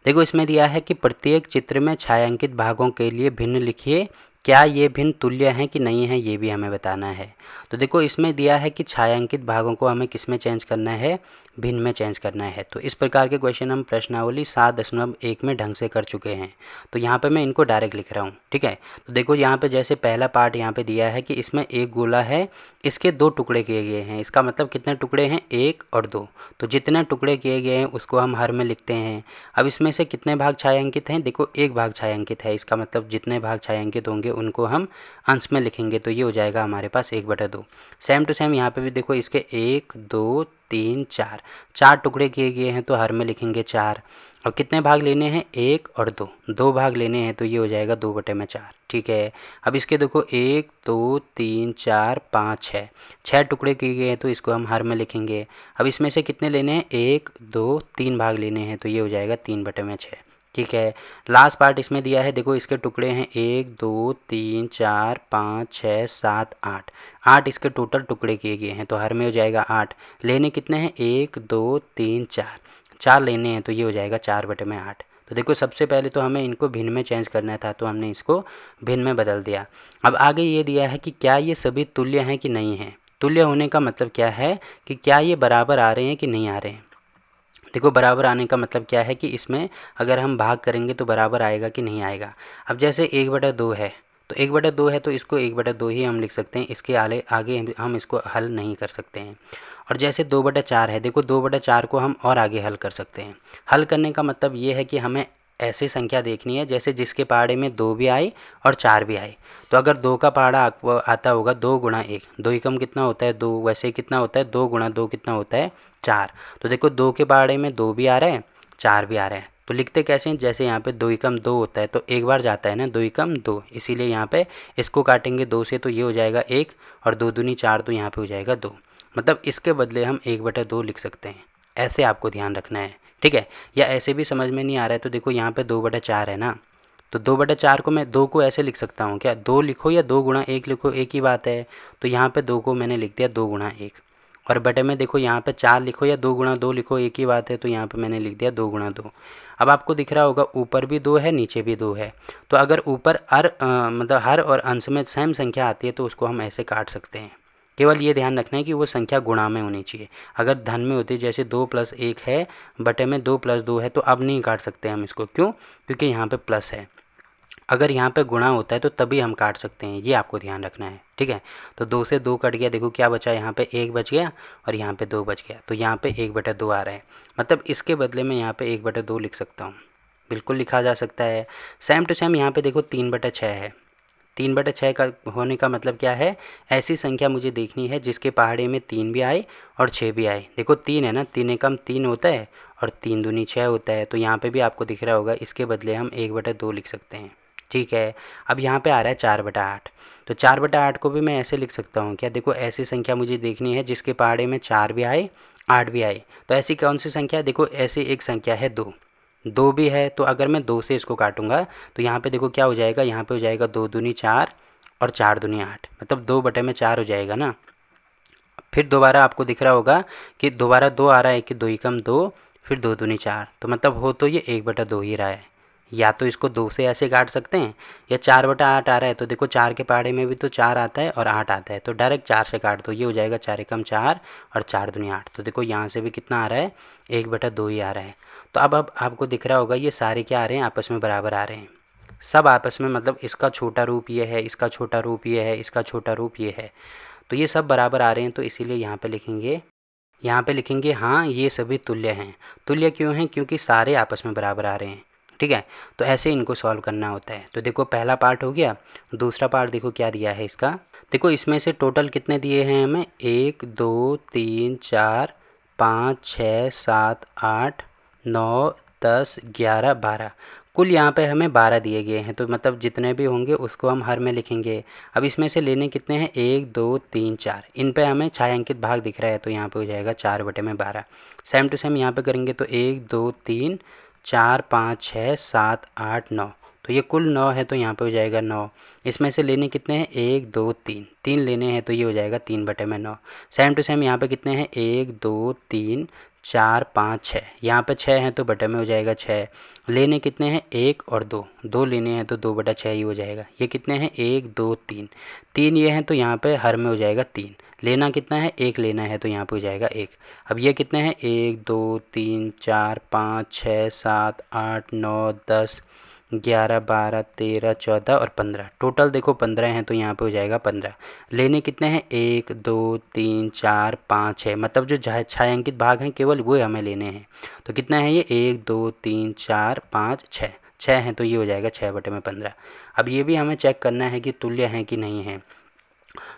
देखो इसमें दिया है कि प्रत्येक चित्र में छायांकित भागों के लिए भिन्न लिखिए, क्या ये भिन्न तुल्य हैं कि नहीं है, ये भी हमें बताना है। तो देखो इसमें दिया है कि छायांकित भागों को हमें किस में चेंज करना है, भिन्न में चेंज करना है। तो इस प्रकार के क्वेश्चन हम प्रश्नावली 7.1 में ढंग से कर चुके हैं। तो यहाँ पे मैं इनको डायरेक्ट लिख रहा हूँ, ठीक है। तो देखो यहाँ पे जैसे पहला पार्ट यहाँ पे दिया है कि इसमें एक गोला है, इसके 2 टुकड़े किए गए हैं। इसका मतलब कितने टुकड़े हैं, 1 और 2। तो जितने टुकड़े किए गए हैं उसको हम हर में लिखते हैं। अब इसमें से कितने भाग छायांकित हैं, देखो 1 भाग छायांकित है। इसका मतलब जितने भाग छायांकित होंगे उनको हम अंश में लिखेंगे, तो ये हो जाएगा हमारे पास 1/2। सेम टू सेम यहाँ पे भी देखो इसके 1 2 3 4 4 टुकड़े किए गए हैं, तो हर में लिखेंगे 4। और कितने भाग लेने हैं, 1 और 2, 2 भाग लेने हैं, तो ये हो जाएगा 2/4, ठीक है। अब इसके देखो 1 2 3 4 5 6 6 टुकड़े किए गए हैं, तो इसको हम हर में लिखेंगे। अब इसमें से कितने लेने हैं, 1 2 3 भाग लेने हैं, तो ये हो जाएगा 3/6, ठीक है। लास्ट पार्ट इसमें दिया है, देखो इसके टुकड़े हैं 1 2 3 4 5 6 7 8 8 इसके टोटल टुकड़े किए गए हैं, तो हर में हो जाएगा 8। लेने कितने हैं, 1 2 3 4 4 लेने हैं, तो ये हो जाएगा 4/8। तो देखो सबसे पहले तो हमें इनको भिन्न में चेंज करना था, तो हमने इसको भिन्न में बदल दिया। अब आगे ये दिया है कि क्या ये सभी तुल्य हैं कि नहीं है। तुल्य होने का मतलब क्या है कि क्या ये बराबर आ रहे हैं कि नहीं आ रहे हैं। देखो बराबर आने का मतलब क्या है कि इसमें अगर हम भाग करेंगे तो बराबर आएगा कि नहीं आएगा। अब जैसे 1/2 है, तो 1/2 है तो इसको 1/2 ही हम लिख सकते हैं, इसके आगे आगे हम इसको हल नहीं कर सकते हैं। और जैसे 2/4 है, देखो 2/4 को हम और आगे हल कर सकते हैं। हल करने का मतलब ये है कि हमें ऐसी संख्या देखनी है जैसे जिसके पहाड़े में 2 भी आए और 4 भी आए। तो अगर 2 का पहाड़ा आता होगा 2 गुणा 1, 2 एकम कितना होता है 2, वैसे कितना होता है 2 गुणा 2 कितना होता है 4। तो देखो 2 के पहाड़े में 2 भी आ रहा है 4 भी आ रहा है, तो लिखते कैसे हैं, जैसे यहाँ पे 2 एकम 2 होता है तो एक बार जाता है ना 2 एकम 2, इसीलिए यहाँ पे इसको काटेंगे 2 से, तो ये हो जाएगा 1 और 2 दूनी 4, तो यहाँ पे हो जाएगा 2। मतलब इसके बदले हम 1/2 लिख सकते हैं। ऐसे आपको ध्यान रखना है, ठीक है। या ऐसे भी समझ में नहीं आ रहा है तो देखो यहाँ पे 2/4 है ना, तो 2/4 को मैं 2 को ऐसे लिख सकता हूँ क्या, 2 लिखो या 2 गुणा 1 लिखो, एक ही बात है। तो यहाँ पे 2 को मैंने लिख दिया 2 गुणा 1। और बटे में देखो यहाँ पे 4 लिखो या 2 गुणा 2 लिखो, एक ही बात है। तो यहाँ पे मैंने लिख दिया 2 गुणा 2। अब आपको दिख रहा होगा ऊपर भी 2 है नीचे भी 2 है, तो अगर ऊपर मतलब हर और अंश में सेम संख्या आती है तो उसको हम ऐसे काट सकते हैं। केवल ये ध्यान रखना है कि वो संख्या गुणा में होनी चाहिए। अगर धन में होती जैसे 2 + 1 है बटे में 2 + 2 है, तो अब नहीं काट सकते हम इसको, क्यों, क्योंकि यहाँ पे प्लस है। अगर यहाँ पे गुणा होता है तो तभी हम काट सकते हैं, ये आपको ध्यान रखना है, ठीक है। तो 2 से 2 कट गया, देखो क्या बचा, यहाँ पे 1 बच गया और यहाँ पे 2 बच गया, तो यहाँ पे 1/2 आ रहा है। मतलब इसके बदले में यहाँ पे 1/2 लिख सकता हूँ, बिल्कुल लिखा जा सकता है। सेम टू सेम यहाँ पे देखो 3/6 है। 3/6 का होने का मतलब क्या है, ऐसी संख्या मुझे देखनी है जिसके पहाड़े में 3 भी आए और 6 भी आए। देखो 3 है ना, 3 एकम 3 होता है और 3 दूनी 6 होता है, तो यहाँ पे भी आपको दिख रहा होगा, इसके बदले हम 1/2 लिख सकते हैं, ठीक है। अब यहाँ पे आ रहा है 4/8, तो 4/8 को भी मैं ऐसे लिख सकता हूँ क्या, देखो ऐसी संख्या मुझे देखनी है जिसके पहाड़े में 4 भी आए 8 भी आए। तो ऐसी कौन सी संख्या है, देखो ऐसी एक संख्या है 2, 2 भी है, तो अगर मैं 2 से इसको काटूंगा तो यहाँ पे देखो क्या हो जाएगा, यहाँ पे हो जाएगा 2 दूनी 4 और 4 दूनी 8, मतलब 2/4 हो जाएगा ना। फिर दोबारा आपको दिख रहा होगा कि दोबारा 2 आ रहा है कि 2 एकम 2, फिर 2 दूनी 4, तो मतलब हो तो ये 1/2 ही रहा है। या तो इसको 2 से ऐसे काट सकते हैं, या 4/8 आ रहा है तो देखो 4 के पहाड़े में भी तो 4 आता है और 8 आता है, तो डायरेक्ट 4 से काट दो, ये हो जाएगा 4 एकम 4 और 4 दूनी 8। तो देखो यहाँ से भी कितना आ रहा है, 1/2 ही आ रहा है। तो अब आपको दिख रहा होगा ये सारे क्या आ रहे हैं, आपस में बराबर आ रहे हैं, सब आपस में, मतलब इसका छोटा रूप ये है, इसका छोटा रूप ये है, इसका छोटा रूप ये है, तो ये सब बराबर आ रहे हैं, तो इसीलिए यहाँ पे लिखेंगे हाँ ये सभी तुल्य हैं। तुल्य क्यों हैं, क्योंकि सारे आपस में बराबर आ रहे हैं, ठीक है। तो ऐसे इनको सॉल्व करना होता है। तो देखो पहला पार्ट हो गया, दूसरा पार्ट देखो क्या दिया है इसका। देखो इसमें से टोटल कितने दिए हैं हमें, 1 2 3 4 5 6 7 8 9 10 11 12, कुल यहाँ पे हमें 12 दिए गए हैं, तो मतलब जितने भी होंगे उसको हम हर में लिखेंगे। अब इसमें से लेने कितने हैं, 1 2 3 4, इन पे हमें छायांकित भाग दिख रहा है, तो यहाँ पे हो जाएगा 4/12। सेम टू सेम यहाँ पे करेंगे तो 1 2 3 4 5 6 7 8 9, तो ये कुल 9 है, तो यहाँ पे हो जाएगा 9। इसमें से लेने कितने हैं, 1 2 3, 3 लेने हैं, तो ये हो जाएगा 3/9। सेम टू सेम यहाँ पे कितने हैं, 1 2 3 4 5 6, यहाँ पे 6 हैं तो बटे में हो जाएगा 6। लेने कितने हैं 1 और 2, 2 लेने हैं तो 2/6 ही हो जाएगा। ये कितने हैं 1 2 3, 3 ये हैं तो यहाँ पे हर में हो जाएगा 3। लेना कितना है 1 लेना है तो यहाँ पे हो जाएगा 1। अब ये कितने हैं 1 2 3 4 5 6 7 8 9 10 11 12 13 14 और 15, टोटल देखो 15 हैं तो यहाँ पे हो जाएगा 15। लेने कितने हैं 1 2 3 4 5 6, मतलब जो छायांकित भाग हैं केवल वो हमें लेने हैं। तो कितना है ये 1 2 3 4 5 6, 6 हैं तो ये हो जाएगा 6/15। अब ये भी हमें चेक करना है कि तुल्य हैं कि नहीं है।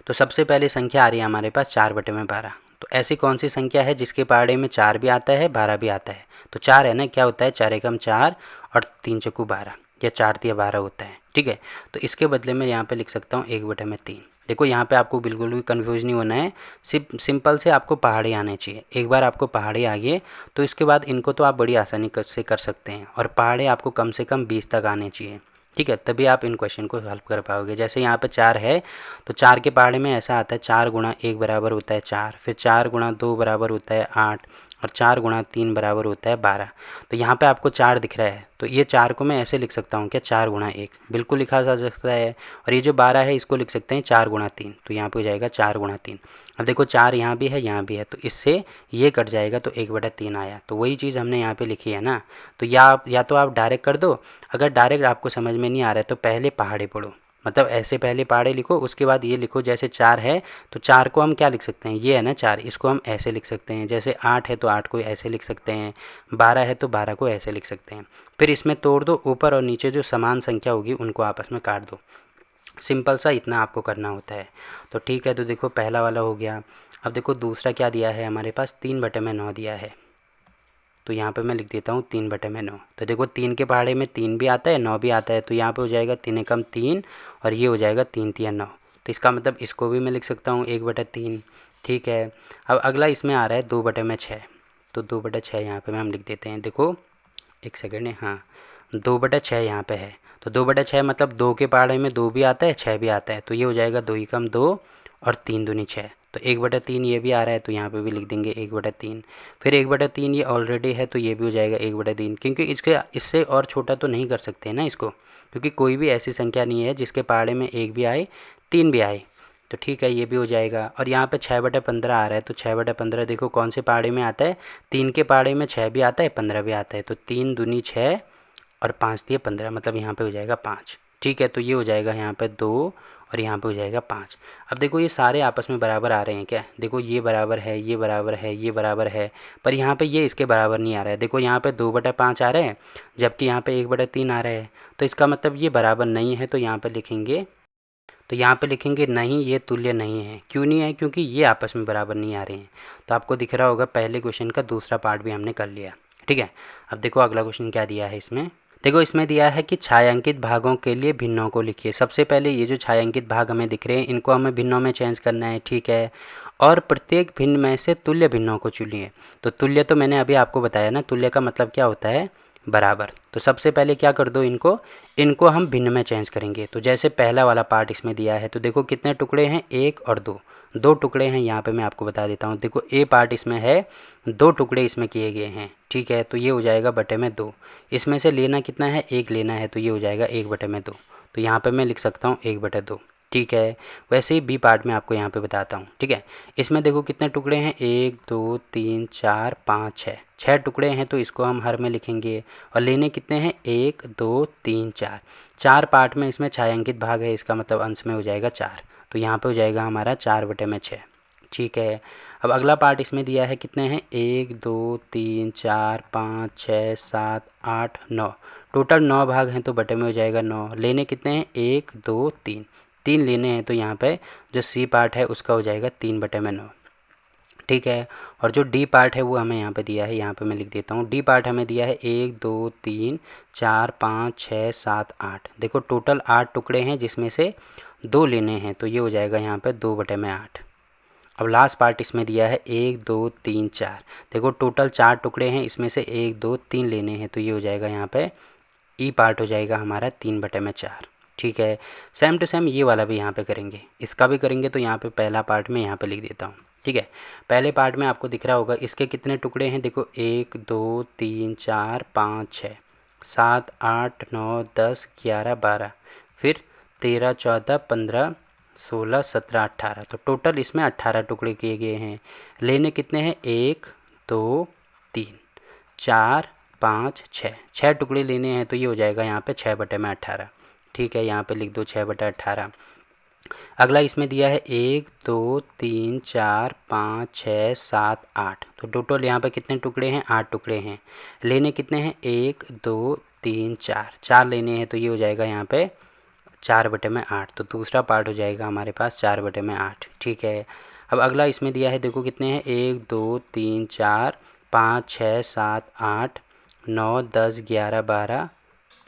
तो सबसे पहले संख्या आ रही है हमारे पास 4/12। तो ऐसी कौन सी संख्या है जिसके पहाड़े में 4 भी आता है 12 भी आता है। तो 4 है ना, क्या होता है 4 एकम 4 और 3 चक्कू 12, या 4 तिया 12 होता है। ठीक है, तो इसके बदले में यहाँ पे लिख सकता हूँ 1/3। देखो यहाँ पे आपको बिल्कुल भी कन्फ्यूज नहीं होना है, सिर्फ सिंपल से आपको पहाड़े आने चाहिए। एक बार आपको पहाड़े आ गए तो इसके बाद इनको तो आप बड़ी आसानी से कर सकते हैं, और पहाड़े आपको कम से कम 20 तक आने चाहिए। ठीक है, तभी आप इन क्वेश्चन को सॉल्व कर पाओगे। जैसे यहाँ पे 4 है तो 4 के पहाड़े में ऐसा आता है 4 गुणा 1 बराबर होता है 4, फिर 4 गुणा 2 बराबर होता है 8, और 4 गुणा 3 बराबर होता है 12। तो यहाँ पे आपको 4 दिख रहा है तो ये 4 को मैं ऐसे लिख सकता हूँ क्या 4 गुणा 1, बिल्कुल लिखा जा सकता है। और ये जो 12 है इसको लिख सकते हैं 4 गुणा 3, तो यहाँ पे हो जाएगा 4 गुणा 3। अब देखो 4 यहाँ भी है यहाँ भी है, तो इससे ये कट जाएगा तो 1/3 आया। तो वही चीज़ हमने यहाँ पे लिखी है ना। तो या तो आप डायरेक्ट कर दो, अगर डायरेक्ट आपको समझ में नहीं आ रहा है तो पहले पहाड़े पढ़ो, मतलब ऐसे पहले पहाड़े लिखो, उसके बाद ये लिखो। जैसे 4 है तो 4 को हम क्या लिख सकते हैं, ये है ना 4, इसको हम ऐसे लिख सकते हैं। जैसे 8 है तो 8 को ऐसे लिख सकते हैं, 12 है तो 12 को ऐसे लिख सकते हैं। फिर इसमें तोड़ दो, ऊपर और नीचे जो समान संख्या होगी उनको आपस में काट दो। सिंपल सा इतना आपको करना होता है। तो ठीक है, तो देखो पहला वाला हो गया। अब देखो दूसरा क्या दिया है हमारे पास, 3/9 दिया है। तो यहाँ पे मैं लिख देता हूँ 3/9। तो देखो 3 के पहाड़े में 3 भी आता है 9 भी आता है, तो यहाँ पे हो जाएगा 3 एकम 3 और ये हो जाएगा 3 तिया 9। तो इसका मतलब इसको भी मैं लिख सकता हूँ 1/3। ठीक है, अब अगला इसमें आ रहा है 2/6। तो 2/6 यहाँ पे हम लिख देते हैं। देखो एक सेकेंड है, हाँ 2/6 यहाँ पे है। तो 2/6 मतलब 2 के पहाड़े में 2 भी आता है 6 भी आता है, तो ये हो जाएगा 2 एकम 2 और 3 दूनी 6। तो 1/3 ये भी आ रहा है तो यहाँ पे भी लिख देंगे 1/3। फिर 1/3 ये ऑलरेडी है तो ये भी हो जाएगा 1/3, क्योंकि इससे और छोटा तो नहीं कर सकते हैं ना इसको, क्योंकि कोई भी ऐसी संख्या नहीं है जिसके पहाड़े में 1 भी आए 3 भी आए। तो ठीक है, ये भी हो जाएगा। और यहाँ पे 6/15 आ रहा है, तो 6/15 देखो कौन से पहाड़े में आता है, 3 के पहाड़े में 6 भी आता है 15 भी आता है। तो 3 दूनी 6 और 5 दिए 15, मतलब यहाँ पे हो जाएगा 5। ठीक है, तो ये हो जाएगा यहाँ पे 2 और यहाँ पे हो जाएगा 5। अब देखो ये सारे आपस में बराबर आ रहे हैं क्या, देखो ये बराबर है ये बराबर है ये बराबर है, पर यहाँ पे ये इसके बराबर नहीं आ रहा है। देखो यहाँ पे 2/5 आ रहा है जबकि यहाँ पे 1/3 आ रहा है, तो इसका मतलब ये बराबर नहीं है। तो यहाँ पे लिखेंगे, तो यहाँ पे लिखेंगे नहीं, ये तुल्य नहीं है। क्यों नहीं है, क्योंकि ये आपस में बराबर नहीं आ रहे हैं। तो आपको दिख रहा होगा पहले क्वेश्चन का दूसरा पार्ट भी हमने कर लिया। ठीक है, अब देखो अगला क्वेश्चन क्या दिया है इसमें। देखो इसमें दिया है कि छायांकित भागों के लिए भिन्नों को लिखिए। सबसे पहले ये जो छायांकित भाग हमें दिख रहे हैं इनको हमें भिन्नों में चेंज करना है। ठीक है, और प्रत्येक भिन्न में से तुल्य भिन्नों को चुनिए। तो तुल्य तो मैंने अभी आपको बताया ना, तुल्य का मतलब क्या होता है, बराबर। तो सबसे पहले क्या कर दो, इनको हम भिन्न में चेंज करेंगे। तो जैसे पहला वाला पार्ट इसमें दिया है तो देखो कितने टुकड़े हैं, 1 और 2, 2 टुकड़े हैं। यहाँ पे मैं आपको बता देता हूँ, देखो ए पार्ट इसमें है, 2 टुकड़े इसमें किए गए हैं। ठीक है, तो ये हो जाएगा बटे में 2। इसमें से लेना कितना है, 1 लेना है, तो ये हो जाएगा 1/2। तो यहाँ पे मैं लिख सकता हूँ 1/2। ठीक है, वैसे ही बी पार्ट में आपको यहाँ पे बताता हूँ। ठीक है, इसमें देखो कितने टुकड़े हैं, 1 2 3 4 5 6, 6 टुकड़े हैं, तो इसको हम हर में लिखेंगे। और लेने कितने हैं, 1 2 3 4, 4 पार्ट में इसमें छायांकित भाग है, इसका मतलब अंश में हो जाएगा 4। तो यहाँ पे हो जाएगा हमारा 4/6। ठीक है, अब अगला पार्ट इसमें दिया है कितने हैं, 1 2 3 4 5 6 7 8 9, टोटल 9 भाग हैं तो बटे में हो जाएगा 9। लेने कितने हैं, 1 2 3, 3 लेने हैं, तो यहाँ पे जो सी पार्ट है उसका हो जाएगा 3/9। ठीक है, और जो डी पार्ट है वो हमें यहाँ पे दिया है, यहाँ पे मैं लिख देता हूँ। डी पार्ट हमें दिया है 1 2 3 4 5 6 7 8, देखो टोटल 8 टुकड़े हैं जिसमें से 2 लेने हैं, तो ये हो जाएगा यहाँ पे 2/8। अब लास्ट पार्ट इसमें दिया है 1 2 3 4, देखो टोटल 4 टुकड़े हैं, इसमें से 1 2 3 लेने हैं, तो ये हो जाएगा यहाँ पे ई पार्ट हो जाएगा हमारा 3/4। ठीक है, सेम टू सेम ये वाला भी यहाँ पे करेंगे, इसका भी करेंगे। तो यहाँ पे पहला पार्ट में यहाँ पे लिख देता हूँ। ठीक है। पहले पार्ट में आपको दिख रहा होगा इसके कितने टुकड़े हैं, देखो 1 2 3 4 5 6 7 8 9 10 11 12, फिर 13 14 15 16 17 18, तो टोटल इसमें 18 टुकड़े किए गए हैं। लेने कितने हैं, 1 2 3 4 5 6, 6 टुकड़े लेने हैं, तो ये हो जाएगा यहाँ पे 6/18। ठीक है, यहाँ पे लिख दो 6/18। अगला इसमें दिया है 1 2 3 4 5 6 7 8, तो टोटल यहाँ पे कितने टुकड़े हैं, 8 टुकड़े हैं। लेने कितने हैं, 1 2 3 4, 4 लेने हैं, तो ये हो जाएगा यहाँ पे 4/8, तो दूसरा पार्ट हो जाएगा हमारे पास 4/8। ठीक है। अब अगला इसमें दिया है, देखो कितने हैं, 1 2 3 4 5 6 7 8 9 10 11 12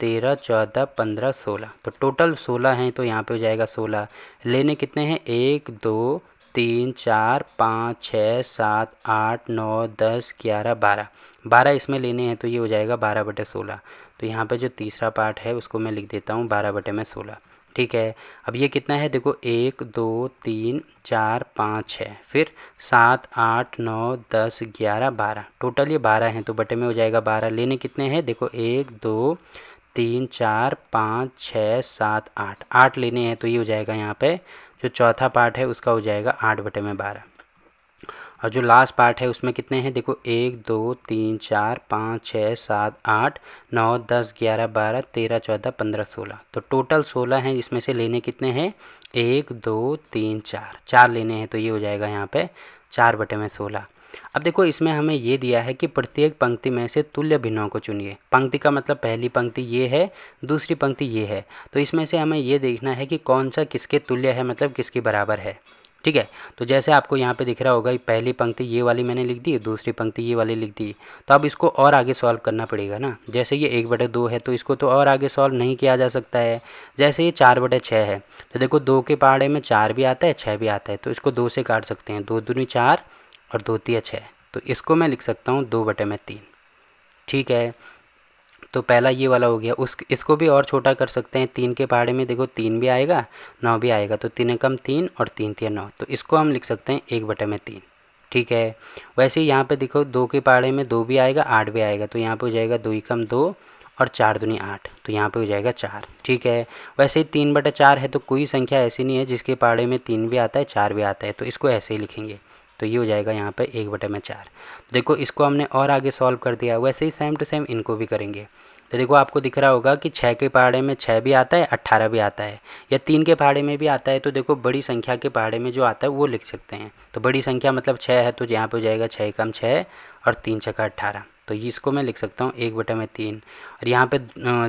13 14 15 16, तो टोटल 16 हैं, तो यहाँ पे हो जाएगा 16। लेने कितने हैं, 1 2 3 4 5 6 7 8 9 10 11 12, 12 इसमें लेने हैं, तो ये हो जाएगा 12/16। तो यहाँ पे जो तीसरा पार्ट है उसको मैं लिख देता हूँ 12/16। ठीक है। अब ये कितना है, देखो 1 2 3 4 5 6, फिर 7 8 9 10 11 12, टोटल ये 12 हैं, तो बटे में हो जाएगा 12। लेने कितने हैं, देखो 1 2 3 4 5 6 7 8, 8 लेने हैं, तो ये हो जाएगा यहाँ पे जो चौथा पार्ट है उसका हो जाएगा 8/12। और जो लास्ट पार्ट है उसमें कितने हैं, देखो 1 2 3 4 5 6 7 8 9 10 11 12 13 14 15 16, तो टोटल 16 हैं, इसमें से लेने कितने हैं, 1 2 3 4, 4 लेने हैं, तो ये हो जाएगा यहाँ पे 4/16। अब देखो इसमें हमें ये दिया है कि प्रत्येक पंक्ति में से तुल्य भिन्नों को चुनिए। पंक्ति का मतलब पहली पंक्ति ये है, दूसरी पंक्ति ये है, तो इसमें से हमें ये देखना है कि कौन सा किसके तुल्य है, मतलब किसके बराबर है। ठीक है। तो जैसे आपको यहाँ पे दिख रहा होगा पहली पंक्ति ये वाली मैंने लिख दी, दूसरी पंक्ति ये वाली लिख दी, तो अब इसको और आगे सॉल्व करना पड़ेगा ना। जैसे ये 1/2 है, तो इसको तो और आगे सॉल्व नहीं किया जा सकता है। जैसे ये 4/6 है, तो देखो 2 के पहाड़े में 4 भी आता है, 6 भी आता है, तो इसको 2 से काट सकते हैं, 2 दूनी 4 और 2 तिया 6, तो इसको मैं लिख सकता हूँ 2/3। ठीक है। तो पहला ये वाला हो गया। इसको भी और छोटा कर सकते हैं, 3 के पहाड़े में देखो 3 भी आएगा, 9 भी आएगा, तो 3 कम 3 और 3 तिया 9, तो इसको हम लिख सकते हैं 1/3। ठीक है। वैसे ही यहाँ पे देखो 2 के पहाड़े में 2 भी आएगा, 8 भी आएगा, तो यहाँ पे हो जाएगा 2 कम 2 और 4 दूनी 8, तो यहाँ पे हो जाएगा 4। ठीक है। वैसे ही 3/4 है, तो कोई संख्या ऐसी नहीं है जिसके पहाड़े में 3 भी आता है, 4 भी आता है, तो इसको ऐसे ही लिखेंगे, तो ये हो जाएगा यहाँ पे 1/4। देखो इसको हमने और आगे सॉल्व कर दिया। वैसे ही सेम टू सेम इनको भी करेंगे। तो देखो आपको दिख रहा होगा कि 6 के पहाड़े में 6 भी आता है, 18 भी आता है, या 3 के पहाड़े में भी आता है, तो देखो बड़ी संख्या के पहाड़े में जो आता है वो लिख सकते हैं। तो बड़ी संख्या मतलब 6 है, तो यहाँ पे हो जाएगा 6 कम 6 और 3 छक्का 18, तो ये इसको मैं लिख सकता हूँ 1/3। और यहाँ पे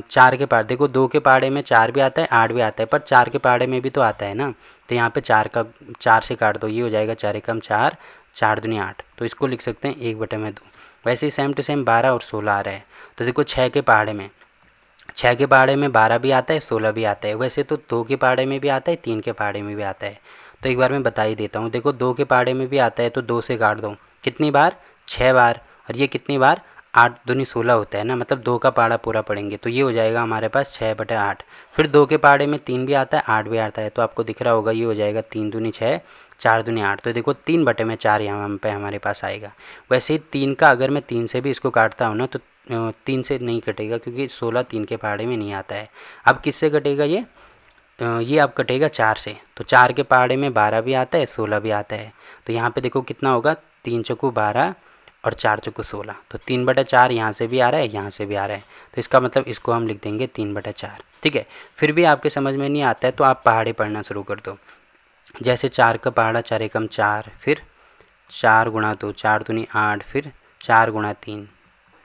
4 के पहाड़े, देखो 2 के पहाड़े में 4 भी आता है, 8 भी आता है, पर 4 के पहाड़े में भी तो आता है ना, तो यहाँ पे 4 से काट दो, ये हो जाएगा 4 कम 4, 4 दूनी 8, तो इसको लिख सकते हैं 1/2। वैसे ही सेम टू सेम 12 और 16 आ रहा है। तो देखो 6 के पहाड़े में 12 भी आता है, 16 भी आता है। वैसे तो 2 के पहाड़े में भी आता है, 3 के पहाड़े में भी आता है, तो एक बार मैं बता ही देता हूँ। देखो 2 के पहाड़े में भी आता है, तो 2 से काट दो, कितनी बार, 6 बार, और ये कितनी बार, 8 दूनी 16 होता है ना, मतलब 2 का पहाड़ा पूरा पढ़ेंगे, तो ये हो जाएगा हमारे पास 6/8। फिर 2 के पहाड़े में 3 भी आता है, 8 भी आता है, तो आपको दिख रहा होगा ये हो जाएगा 3 दूनी 6, 4 दूनी 8, तो देखो 3/4 यहाँ पे हमारे पास आएगा। वैसे ही 3 का अगर मैं 3 से भी इसको काटता हूँ ना, तो 3 से नहीं कटेगा, क्योंकि 16 3 के पहाड़े में नहीं आता है। अब किससे कटेगा ये अब कटेगा 4 से, तो 4 के पहाड़े में 12 भी आता है, 16 भी आता है, तो यहाँ पे देखो कितना होगा, 3 चौको 12 और 4 चौको 16, तो 3/4 यहाँ से भी आ रहा है, यहाँ से भी आ रहा है, तो इसका मतलब इसको हम लिख देंगे 3/4। ठीक है। फिर भी आपके समझ में नहीं आता है तो आप पहाड़े पढ़ना शुरू कर दो। जैसे 4 का पहाड़ा 4 एकम 4, फिर 4 गुणा 2, 4 दूनी 8, फिर 4 गुणा 3,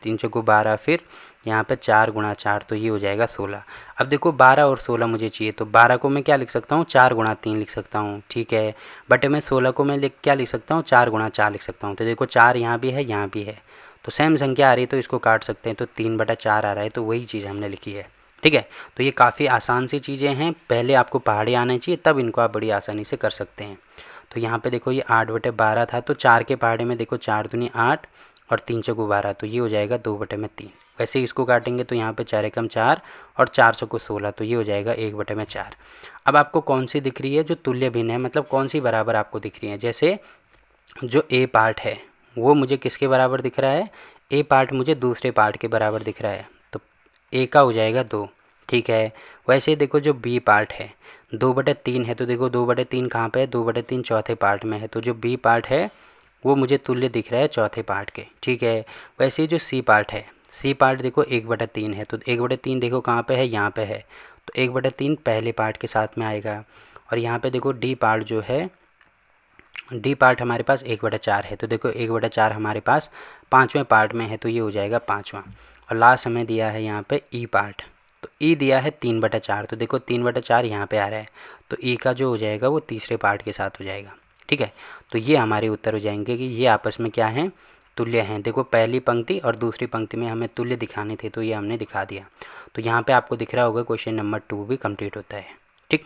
3 चौको 12, फिर यहाँ पे 4 गुणा 4, तो ये हो जाएगा 16। अब देखो 12 और 16 मुझे चाहिए, तो 12 को मैं क्या लिख सकता हूँ, 4 गुणा 3 लिख सकता हूँ। ठीक है। बटे में 16 को मैं क्या लिख सकता हूँ, 4 गुणा 4 लिख सकता हूँ। तो देखो 4 यहाँ भी है, यहाँ भी है, तो सेम संख्या आ रही है, तो इसको काट सकते हैं, तो 3/4 आ रहा है, तो वही चीज़ हमने लिखी है। ठीक है। तो ये काफ़ी आसान सी चीज़ें हैं, पहले आपको पहाड़े आने चाहिए, तब इनको आप बड़ी आसानी से कर सकते हैं। तो यहाँ पे देखो ये 8/12 था, तो 4 के पहाड़े में देखो 4 दूनी 8 और 3 चौको 12, तो ये हो जाएगा 2/3। वैसे ही इसको काटेंगे तो यहाँ पे 4 एकम 4 और 4 चौको 16, तो ये हो जाएगा 1/4। अब आपको कौन सी दिख रही है जो तुल्य भिन्न है, मतलब कौन सी बराबर आपको दिख रही है। जैसे जो ए पार्ट है वो मुझे किसके बराबर दिख रहा है, ए पार्ट मुझे दूसरे पार्ट के बराबर दिख रहा है, तो ए का हो जाएगा 2। ठीक है। वैसे ही देखो जो बी पार्ट है 2/3 है, तो देखो 2/3 कहाँ पे है, 2/3 चौथे पार्ट में है, तो जो बी पार्ट है वो मुझे तुल्य दिख रहा है चौथे पार्ट के। ठीक है। वैसे ही जो सी पार्ट है, सी पार्ट देखो 1/3 है, तो 1/3 देखो कहाँ पे है, यहाँ पे है, तो 1/3 पहले पार्ट के साथ में आएगा। और यहाँ पे देखो डी पार्ट जो है, डी पार्ट हमारे पास 1/4 है, तो देखो 1/4 हमारे पास पाँचवें पार्ट में है, तो ये हो जाएगा पाँचवा। और लास्ट हमें दिया है यहाँ पे ई पार्ट, तो ई दिया है 3/4, तो देखो 3/4 यहाँ पे आ रहा है, तो ई का जो हो जाएगा वो तीसरे पार्ट के साथ हो जाएगा। ठीक है। तो ये हमारे उत्तर हो जाएंगे कि ये आपस में क्या हैं, तुल्य हैं। देखो पहली पंक्ति और दूसरी पंक्ति में हमें तुल्य दिखाने थे, तो ये हमने दिखा दिया। तो यहाँ पे आपको दिख रहा होगा क्वेश्चन नंबर 2 भी कंप्लीट होता है। ठीक।